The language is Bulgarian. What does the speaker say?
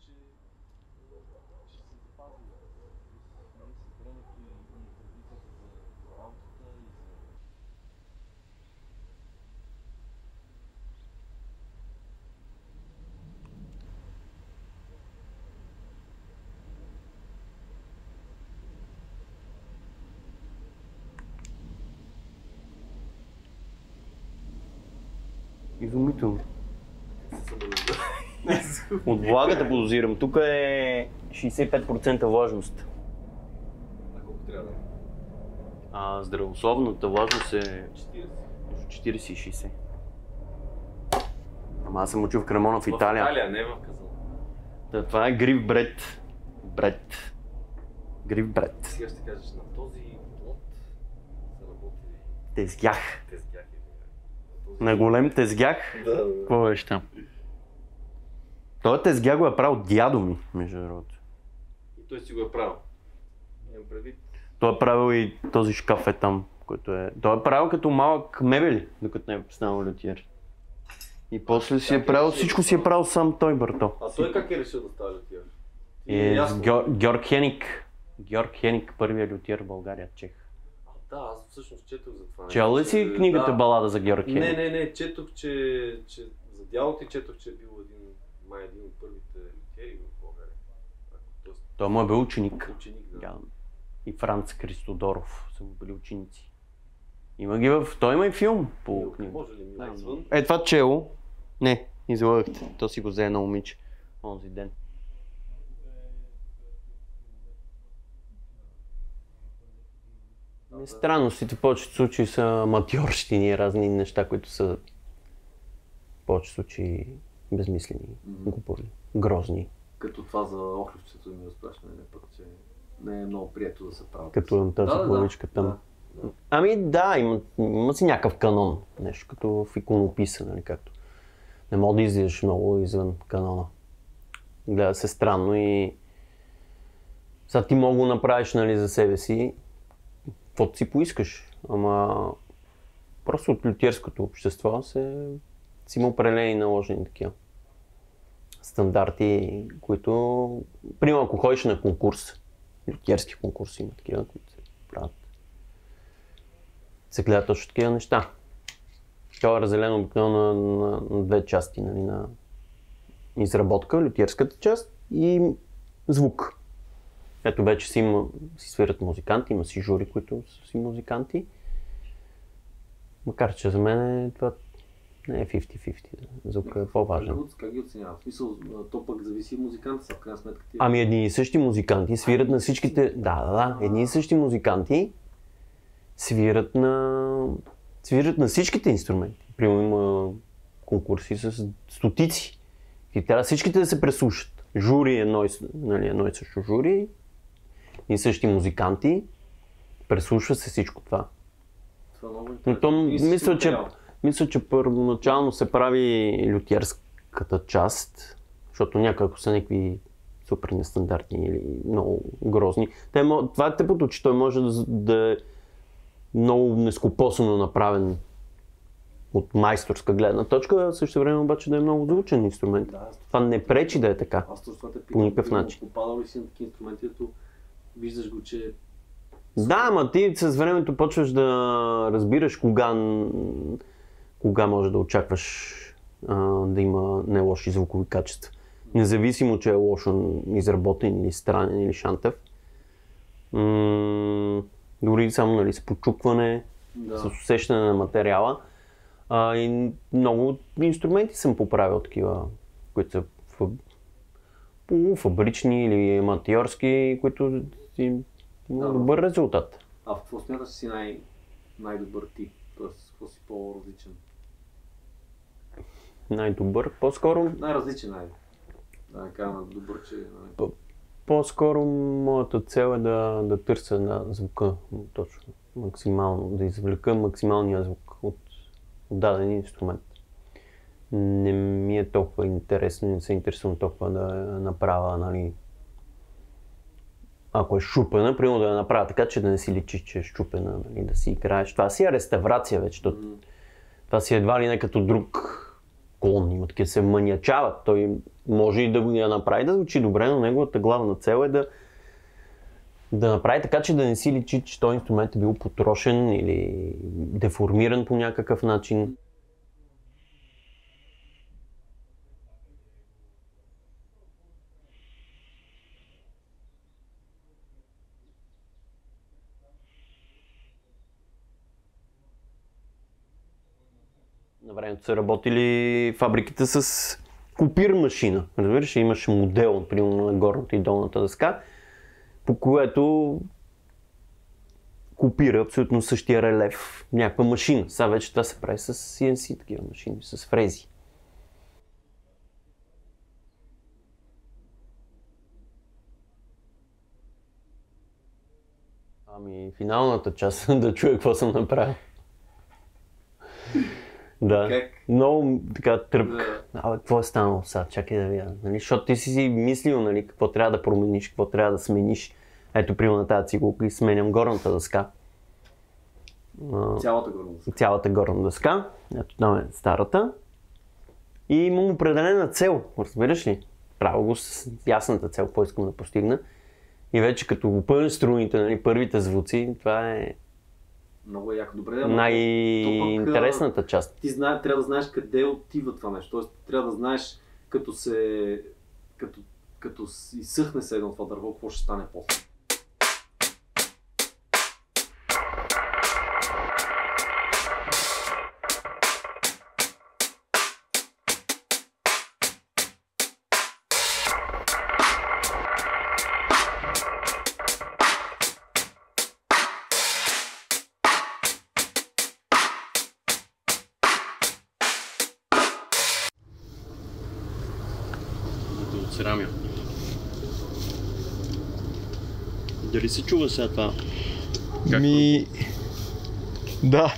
че ще се запази с времето и традицията за работата и за... Изумително. От влагата подозирам. Тук е 65% влажност. А колко трябва да е? Здравословната влажност е 40. между 40 и 60. Ама аз съм учил в Кремона в Италия. В Италия, не в Казан. Да, това е грив бред. Грив бред. Сега ще кажеш, на този плод са работили Тезгях. тезгяхи. На голем тезгях. Да. Какво беше там? Той тезгях го е правил дядо ми, между другото. И той си го е правил. Имам предвид. Той е правил и този шкаф е там, който е... Той е правил като малък мебели, докато не е станал лютиер. И после си е правил, всичко си е правил сам той, бърто. А той как е решил да става лютиер? Георг Хеник. Георг Хеник, първият лютиер в България, чех. Да, аз всъщност четох за това. Чел ли си книгата Балада за Георг Хеник? Не, четох, че за дялото ти четох, че е бил един от първите лютиери в България. Той му е бил ученик. Ученик, да. И Франц Кристодоров са му били ученици. Има ги той има и филм по книга. Може ли ми извън? Е, това чело. Не, излагахте. То си го взе на момиче. Онзи ден. Странностите в повечето случаи са аматьорщини, разни неща, които са в повечето случаи безмислени, глупави, грозни. Като това за охлювчето ми разплащане, пък че не е много прието да се прави. Като тази плавичка там. Да. Ами да, има си някакъв канон, нещо като в иконописа, нали, както. Не мога да излизаш много извън канона. Гледа се странно и сега ти мога да направиш, нали, за себе си, каквото си поискаш, ама просто от лютиерското общество си има определени наложени такива стандарти, които, примерно ако ходиш на конкурс, лютиерски конкурси има такива, които се правят. Се гледат точно такива неща. Това е разделено обикновено на две части, нали, на изработка, лютиерската част и звук. Ето вече си свират музиканти, има си жури, които са си музиканти. Макар че за мен това не е 50-50, звук е по-важен. Как ги оценяват? В смисъл, то пък зависи музиканта, в крайна сметка ти... Ами едни и същи музиканти свират на всичките... Да, едни и същи музиканти свират на всичките инструменти. Примерно има конкурси с стотици. И трябва всичките да се преслушат. Жури, едно и също жури, и същи музиканти, преслушва се всичко това. Това много но то мисля, че първоначално се прави лютиерската част, защото някакво са някакви супер нестандартни или много грозни. Това е тъпото, че той може да е много нескопосано направен от майсторска гледна точка, също време обаче да е много звучен инструмент. Да, това не пречи да е така. Аз това те питам, по никакъв начин. Попадал ли си на такива инструменти, като виждаш го, че... Да, ама ти с времето почваш да разбираш кога може да очакваш да има не лоши звукови качества. Независимо, че е лошо изработен или странен или шантев. Дори само, нали, с почупване, с усещане на материала. И много инструменти съм поправил такива, които са полуфабрични или аматьорски, които си има добър резултат. А в какво смяташ си най-добър ти? Тоест, какво си по-различен? Най-добър? По-скоро... Най-различен, да кажа добър, че... По-скоро моята цел е да търся на звука, точно, максимално, да извлека максималния звук от даден инструмент. Не ми е толкова интересно и не се интересувам толкова да направя, нали, ако е щупена, примерно да я направя така, че да не си личи, че е щупена, нали, да си играеш. Това си е реставрация вече. Това си едва ли не като друг клон, има такива се маниачават. Той може и да я направи да звучи добре, но неговата главна цел е да направи така, че да не си личи, че този инструмент е бил потрошен или деформиран по някакъв начин. На времето са работили фабриките с копир машина. Разбираш, имаше модел, примерно на горната и долната дъска, по което копира абсолютно същия релеф някаква машина. Сега вече това се прави с CNC, такива машини, с фрези. Ами, финалната част, да чуя какво съм направил. Да, Как? много така тръпка. Абе, какво е станало сега? Чакай да видя. Нали? Защото ти си мислил, нали, какво трябва да промениш, какво трябва да смениш. Ето, примерно на тази цигулка и сменям горната дъска. Цялата горна дъска. Цялата горна дъска. Ето там е старата. И имам определена цел, разбираш ли? Правя го с ясната цел, какво искам да постигна. И вече като го пълня струните, нали, първите звуци, това е Много е яко. Добре, най-интересната част. Ти трябва да знаеш къде отива това нещо. Тоест, трябва да знаеш като изсъхне се едно това дърво, какво ще стане после. Отсерамя. Дали се чува сега това? Да.